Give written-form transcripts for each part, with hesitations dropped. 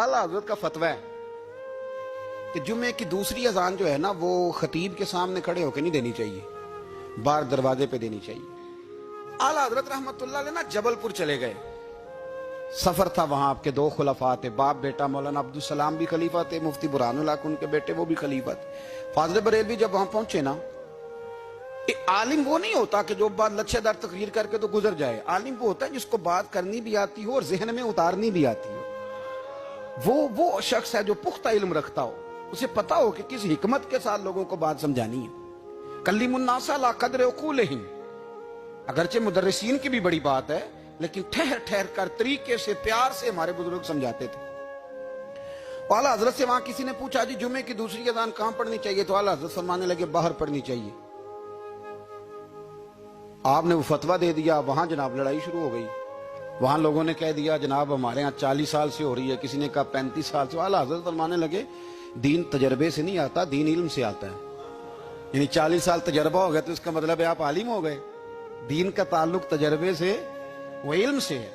आला हजरत का फतवा है कि जुम्मे की दूसरी अजान जो है ना वो खतीब के सामने खड़े होकर नहीं देनी चाहिए, बाहर दरवाजे पे देनी चाहिए। आला हजरत रहमतुल्लाह अलैह ना जबलपुर चले गए, सफर था वहां, आपके दो खुलफा थे, बाप बेटा मौलाना अब्दुल सलाम भी खलीफा थे, मुफ्ती बुरहानुल हक उनके बेटे वो भी खलीफा थे। फाजल बरेलवी जब वहां पहुंचे ना, आलिम वो नहीं होता कि जो बात लच्छेदार तकरीर करके तो गुजर जाए, आलिम वो होता है जिसको बात करनी भी आती हो और जहन में उतारनी भी आती हो। वो शख्स है जो पुख्ता इल्म रखता हो, उसे पता हो कि किस हिकमत के साथ लोगों को बात समझानी है। कल्लिमुन्नासा ला कदर उकूलिहिम, अगरचे मुदर्रिसीन की भी बड़ी बात है, लेकिन ठहर ठहर कर तरीके से प्यार से हमारे बुजुर्ग समझाते थे। आला हजरत से वहां किसी ने पूछा जी जुमे की दूसरी अजान कहां पढ़नी चाहिए, तो आला हजरत फरमाने लगे बाहर पढ़नी चाहिए। आपने वो फतवा दे दिया, वहां जनाब लड़ाई शुरू हो गई। वहां लोगों ने कह दिया जनाब हमारे यहाँ 40 साल से हो रही है, किसी ने कहा 35 साल से। आला हजरत फरमाने लगे दीन तजर्बे से नहीं आता, दीन इल्म से आता है। यानी 40 साल तजर्बा हो गया तो इसका मतलब है आप आलिम हो गए। दीन का ताल्लुक तजर्बे से वो इल्म से है।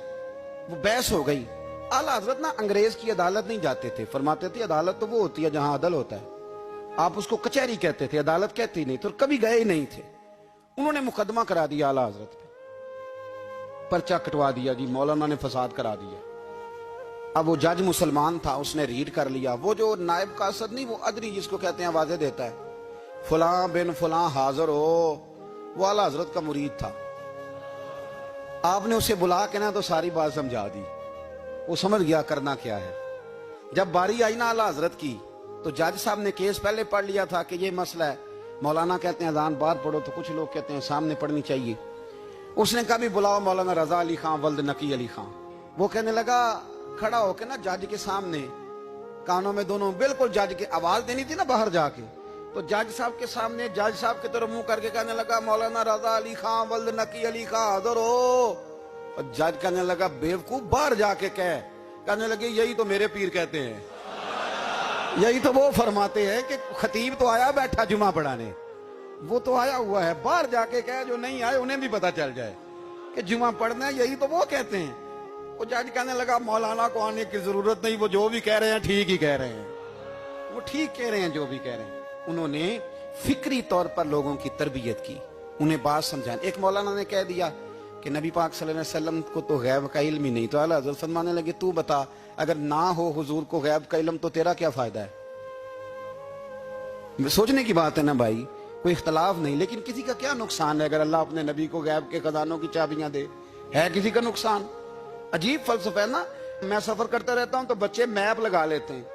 वो बहस हो गई। आला हजरत ना अंग्रेज की अदालत नहीं जाते थे, फरमाते थे अदालत तो वो होती है जहां अदल होता है, आप उसको कचहरी कहते थे, अदालत कहती नहीं, तो कभी गए ही नहीं थे। उन्होंने मुकदमा करा दिया आला हजरत पे, पर्चा कटवा दिया जी, मौलाना ने फसाद करा दिया। अब वो जज मुसलमान था, उसने रीड कर लिया। वो जो नायब कासद नहीं, वो अदरी जिसको कहते हैं आवाजें देता है, फलां बिन फलां हाजिर हो, वो आला हजरत का मुरीद था। आपने उसे बुला के ना तो सारी बात समझा दी, वो समझ गया करना क्या है। जब बारी आई ना आला हजरत की, तो जज साहब ने केस पहले पढ़ लिया था कि ये मसला है, मौलाना कहते हैं अजान बाहर पढ़ो, तो कुछ लोग कहते हैं सामने पढ़नी चाहिए। उसने कहा भी बुलाओ मौलाना रजा अली खां वल्द नकी अली खां। वो कहने लगा खड़ा होके ना जज के सामने, कानों में दोनों बिल्कुल जज के आवाज देनी थी ना बाहर जाके, तो जज साहब के सामने जज साहब की तरफ मुंह करके कहने लगा मौलाना रजा अली खां वल्द नकी अली खां हाजिर हो। और जज कहने लगा बेवकूफ बाहर जाके कह। कहने लगे यही तो मेरे पीर कहते हैं, यही तो वो फरमाते हैं कि खतीब तो आया बैठा जुमा पढ़ाने, वो तो आया हुआ है, बाहर जाके कह जो नहीं आए उन्हें भी पता चल जाए कि जुमा पढ़ना है, यही तो वो कहते हैं। वो जज कहने लगा मौलाना को आने की जरूरत नहीं, वो जो भी कह रहे हैं ठीक ही कह रहे हैं, वो ठीक कह रहे हैं जो भी कह रहे हैं। उन्होंने फिक्री तौर पर लोगों की तरबियत की, उन्हें बात समझाने। एक मौलाना ने कह दिया कि नबी पाक सल्लल्लाहु अलैहि वसल्लम को तो गैब का इल्म ही नहीं, तो आला हज़रत फरमाने लगे तू बता अगर ना हो हुजूर को गैब का इल्म तो तेरा क्या फायदा है। सोचने की बात है ना भाई, कोई इख्तलाफ नहीं, लेकिन किसी का क्या नुकसान है अगर अल्लाह अपने नबी को गैब के खजानों की चाबियां दे, है किसी का नुकसान। अजीब फलसफा है ना। मैं सफर करता रहता हूं तो बच्चे मैप लगा लेते हैं,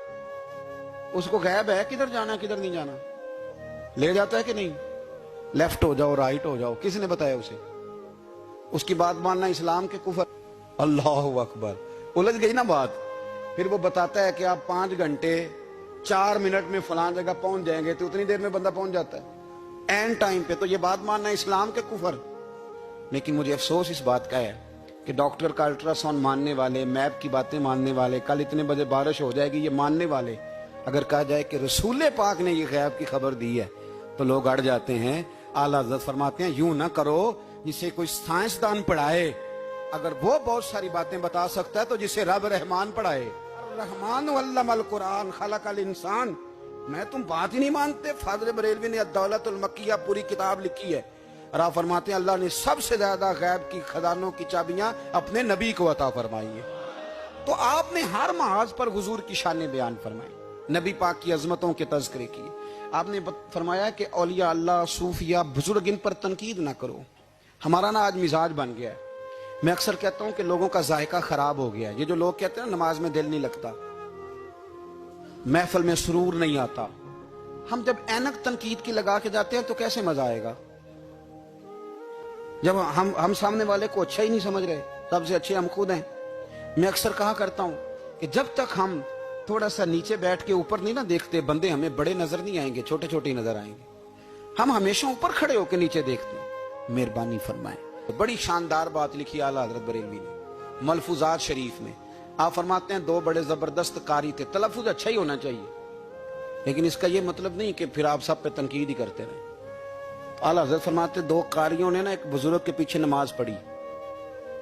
उसको गैब है किधर जाना किधर नहीं जाना, ले जाता है कि नहीं, लेफ्ट हो जाओ राइट हो जाओ, किसने बताया उसे। उसकी बात मानना इस्लाम के कुफर। अल्लाहु अकबर, उलझ गई ना बात। फिर वो बताता है कि आप 5 घंटे 4 मिनट में फलां जगह पहुंच जाएंगे, तो उतनी देर में बंदा पहुंच जाता है एंड टाइम पे। तो ये बात मानना इस्लाम के कुफर। लेकिन मुझे अफसोस इस बात का है कि डॉक्टर का अल्ट्रासाउंड मानने वाले, मैप की बातें मानने वाले, कल इतने बजे बारिश हो जाएगी ये मानने वाले, अगर कहा जाए कि रसूल पाक ने ये गैब की खबर दी है तो लोग अड़ जाते हैं। आला हज़रत फरमाते हैं यूं ना करो जिसे कोई साइंसदान पढ़ाए, अगर वो बहुत सारी बातें बता सकता है तो जिसे रब रहमान पढ़ाए। रहमान अल्लमल कुरान खलकल इंसान। मैं तुम बात ही नहीं मानते। फाज़ल बरेलवी ने अद-दौलतुल मक्किया पूरी किताब लिखी है, और आप फरमाते हैं अल्लाह ने सबसे ज्यादा गैब की खजानों की चाबियां अपने नबी को अता फरमाई है। तो आपने हर महाज पर हुजूर की शान बयान फरमाई, नबी पाक की अजमतों के तज़किरे किए। आपने फरमाया कि औलिया अल्लाह सूफिया बुजुर्ग इन पर तनकीद ना करो। हमारा ना आज मिजाज बन गया है, मैं अक्सर कहता हूं कि लोगों का जायका खराब हो गया है। ये जो लोग कहते हैं ना नमाज में दिल नहीं लगता, महफिल में सुरूर नहीं आता, हम जब ऐनक तनकीद की लगा के जाते हैं तो कैसे मजा आएगा। जब हम सामने वाले को अच्छा ही नहीं समझ रहे, सबसे अच्छे हम खुद हैं। मैं अक्सर कहा करता हूं कि जब तक हम थोड़ा सा नीचे बैठ के ऊपर नहीं ना देखते, बंदे हमें बड़े नजर नहीं आएंगे, छोटे छोटे ही नजर आएंगे। हम हमेशा ऊपर खड़े होकर नीचे देखते हैं। मेहरबानी फरमाए। तो बड़ी शानदार बात लिखी आला हज़रत बरेलवी ने मलफूजात शरीफ में। आप फरमाते हैं 2 बड़े जबरदस्त कारी थे। तलफ़ुज़ अच्छा ही होना चाहिए, लेकिन इसका यह मतलब नहीं कि फिर आप सब पे तनकीद ही करते रहे। आला हज़रत फरमाते 2 कारियों ने ना एक बुजुर्ग के पीछे नमाज पढ़ी,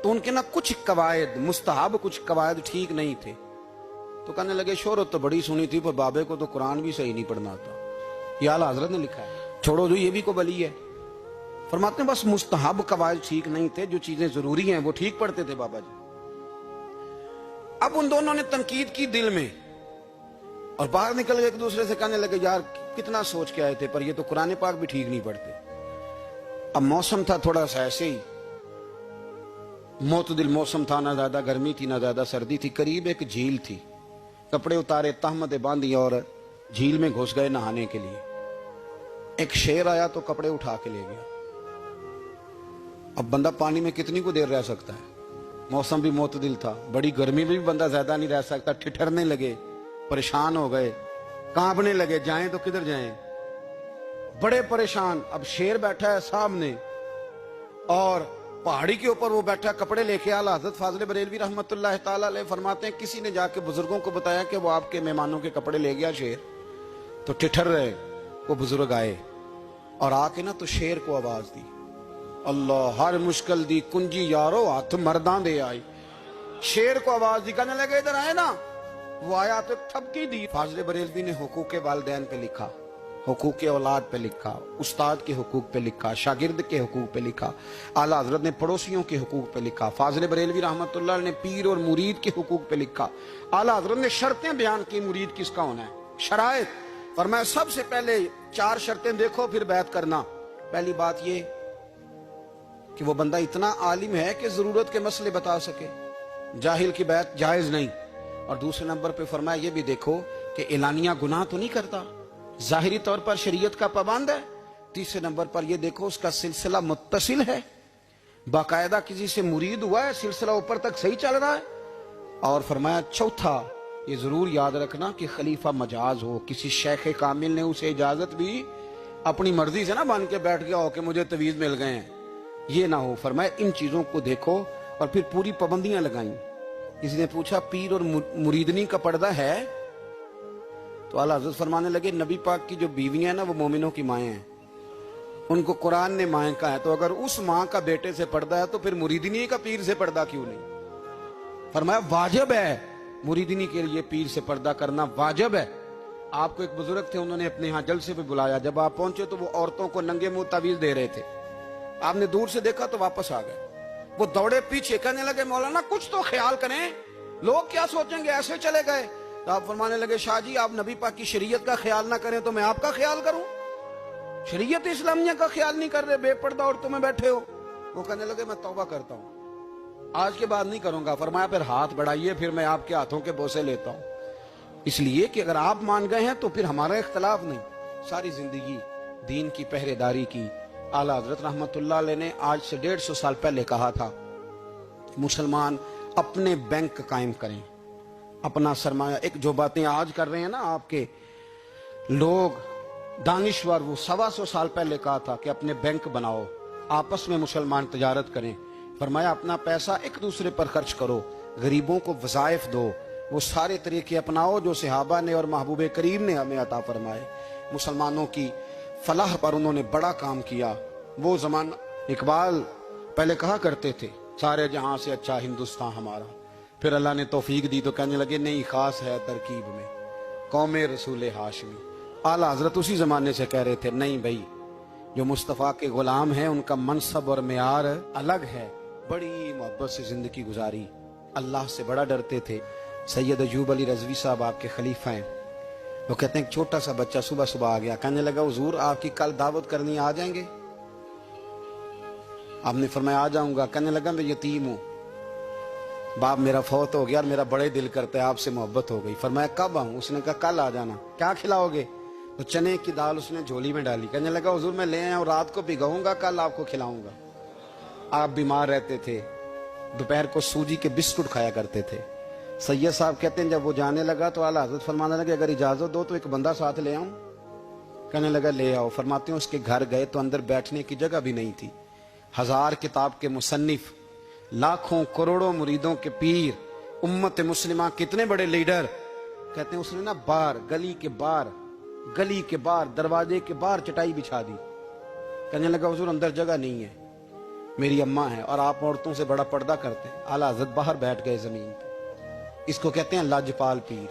तो उनके ना कुछ कवायद मुस्तहब, कुछ कवायद ठीक नहीं थे। تو کہنے لگے شہرت تو بڑی سنی تھی پر بابے کو تو قرآن بھی صحیح نہیں پڑھنا آتا. یہ اعلیٰ حضرت نے لکھا ہے. چھوڑو جو یہ بھی کو بلی ہے. فرماتے ہیں بس مستحب قواعد ٹھیک نہیں تھے, جو چیزیں ضروری ہیں وہ ٹھیک پڑھتے تھے بابا جی. اب ان دونوں نے تنقید کی دل میں اور باہر نکل گئے ایک دوسرے سے کہنے لگے یار کتنا سوچ کے آئے تھے پر یہ تو قرآن پاک بھی ٹھیک نہیں پڑھتے. اب موسم تھا تھوڑا سا ایسے ہی معتدل موسم تھا, نہ زیادہ گرمی تھی نہ زیادہ سردی تھی. قریب ایک جھیل تھی. کپڑے اتارے, تہمتیں باندھی اور جھیل میں گھس گئے نہانے کے لیے. ایک شیر آیا تو کپڑے اٹھا کے لے گیا. اب بندہ پانی میں کتنی کو دیر رہ سکتا ہے؟ موسم بھی معتدل تھا, بڑی گرمی میں بھی بندہ زیادہ نہیں رہ سکتا. ٹھٹھرنے لگے, پریشان ہو گئے, کانپنے لگے, جائیں تو کدھر جائیں, بڑے پریشان. اب شیر بیٹھا ہے سامنے اور پہاڑی کے اوپر وہ بیٹھا کپڑے لے کے. اعلیٰ حضرت فاضل بریلوی رحمت اللہ تعالی علیہ فرماتے ہیں کسی نے جا کے بزرگوں کو بتایا کہ وہ آپ کے مہمانوں کے کپڑے لے گیا شیر. تو ٹھٹھر رہے. وہ بزرگ آئے اور آ کے نا تو شیر کو آواز دی, اللہ ہر مشکل دی کنجی یارو ہاتھ مرداں دے آئی. شیر کو آواز دی, کہنے لگے ادھر آئے نا. وہ آیا تو تھپکی دی. فاضل بریلوی نے حقوق والدین پہ لکھا, حقوق اولاد پہ لکھا, استاد کے حقوق پہ لکھا, شاگرد کے حقوق پہ لکھا. اعلیٰ حضرت نے پڑوسیوں کے حقوق پہ لکھا. فاضل بریلوی رحمت اللہ علیہ نے پیر اور مرید کے حقوق پہ لکھا. اعلیٰ حضرت نے شرطیں بیان کی مرید کس کا ہونا ہے, شرائط. فرمایا سب سے پہلے 4 شرطیں دیکھو پھر بیعت کرنا. پہلی بات یہ کہ وہ بندہ اتنا عالم ہے کہ ضرورت کے مسئلے بتا سکے, جاہل کی بیعت جائز نہیں. اور دوسرے نمبر پہ فرمایا یہ بھی دیکھو کہ اعلانیہ گناہ تو نہیں کرتا, ظاہری طور پر شریعت کا پابند ہے. تیسرے نمبر پر یہ دیکھو اس کا سلسلہ متصل ہے, باقاعدہ کسی سے مرید ہوا ہے, سلسلہ اوپر تک صحیح چل رہا ہے. اور فرمایا چوتھا یہ ضرور یاد رکھنا کہ خلیفہ مجاز ہو, کسی شیخ کامل نے اسے اجازت بھی اپنی مرضی سے نہ مان کے بیٹھ گیا ہو کہ مجھے تویز مل گئے ہیں, یہ نہ ہو. فرمایا ان چیزوں کو دیکھو اور پھر پوری پابندیاں لگائیں. کسی نے پوچھا پیر اور مریدنی کا پردہ ہے؟ تو اعلیٰ حضرت فرمانے لگے نبی پاک کی جو بیویاں ہیں نا وہ مومنوں کی مائیں ہیں, ان کو قرآن نے مائیں کہا ہے. تو اگر اس ماں کا بیٹے سے پردہ ہے تو پھر مریدنی کا پیر سے پردہ کیوں نہیں؟ فرمایا واجب ہے مریدنی کے لیے پیر سے پردہ کرنا, واجب ہے. آپ کو ایک بزرگ تھے, انہوں نے اپنے یہاں جلسے پہ بلایا. جب آپ پہنچے تو وہ عورتوں کو ننگے منہ تعویذ دے رہے تھے. آپ نے دور سے دیکھا تو واپس آ گئے. وہ دوڑے پیچھے, کہنے لگے مولانا کچھ تو خیال کریں, لوگ کیا سوچیں گے, ایسے چلے گئے. تو آپ فرمانے لگے شاہ جی آپ نبی پاک کی شریعت کا خیال نہ کریں تو میں آپ کا خیال کروں؟ شریعت اسلامیہ کا خیال نہیں کر رہے, بے پردہ عورتوں میں بیٹھے ہو. وہ کہنے لگے میں توبہ کرتا ہوں, آج کے بعد نہیں کروں گا. فرمایا پھر ہاتھ بڑھائیے, پھر میں آپ کے ہاتھوں کے بوسے لیتا ہوں. اس لیے کہ اگر آپ مان گئے ہیں تو پھر ہمارا اختلاف نہیں. ساری زندگی دین کی پہرے داری کی. اعلیٰ حضرت رحمت اللہ علیہ نے آج سے 150 سال پہلے کہا تھا مسلمان اپنے بینک قائم کریں, اپنا سرمایہ. ایک جو باتیں آج کر رہے ہیں نا آپ کے لوگ دانشور, وہ 125 سال پہلے کہا تھا کہ اپنے بینک بناؤ, آپس میں مسلمان تجارت کریں. فرمایا اپنا پیسہ ایک دوسرے پر خرچ کرو, غریبوں کو وظائف دو, وہ سارے طریقے اپناؤ جو صحابہ نے اور محبوب کریم نے ہمیں عطا فرمائے. مسلمانوں کی فلاح پر انہوں نے بڑا کام کیا. وہ زمانہ اقبال پہلے کہا کرتے تھے سارے جہاں سے اچھا ہندوستان ہمارا. پھر اللہ نے توفیق دی تو کہنے لگے نہیں خاص ہے ترکیب میں قوم رسول ہاشمی. اعلیٰ حضرت اسی زمانے سے کہہ رہے تھے نہیں بھائی جو مصطفیٰ کے غلام ہیں ان کا منصب اور معیار الگ ہے. بڑی محبت سے زندگی گزاری, اللہ سے بڑا ڈرتے تھے. سید ایوب علی رضوی صاحب آپ کے خلیفہ ہیں. وہ کہتے ہیں ایک چھوٹا سا بچہ صبح صبح آ گیا, کہنے لگا حضور آپ کی کل دعوت کرنی, آ جائیں گے؟ آپ نے فرمایا آ جاؤں گا. کہنے لگا میں یتیم ہوں, باپ میرا فوت ہو گیا اور میرا بڑے دل کرتا ہے آپ سے محبت ہو گئی. فرمایا کب آؤں؟ اس نے کہا کل آ جانا. کیا کھلاؤ گے؟ تو چنے کی دال اس نے جھولی میں ڈالی. کہنے لگا حضور میں لے آیا ہوں, رات کو بھگاؤں گا, کل آپ کو کھلاؤں گا. آپ بیمار رہتے تھے, دوپہر کو سوجی کے بسکٹ کھایا کرتے تھے. سید صاحب کہتے ہیں جب وہ جانے لگا تو اعلیٰ حضرت فرمانے لگے اگر اجازت دو تو ایک بندہ ساتھ لے آؤں. کہنے لگا لے آؤ. فرماتے ہیں اس کے گھر گئے تو اندر بیٹھنے کی جگہ بھی نہیں تھی. 1000 کتاب کے مصنف, لاکھوں کروڑوں مریدوں کے پیر, امت مسلمہ کتنے بڑے لیڈر. کہتے ہیں اس نے نا باہر گلی کے باہر دروازے کے باہر چٹائی بچھا دی. کہنے لگا حضور اندر جگہ نہیں ہے, میری اماں ہے اور آپ عورتوں سے بڑا پردہ کرتے ہیں. اعلیٰ حضرت باہر بیٹھ گئے زمین پہ. اس کو کہتے ہیں لاجپال پیر.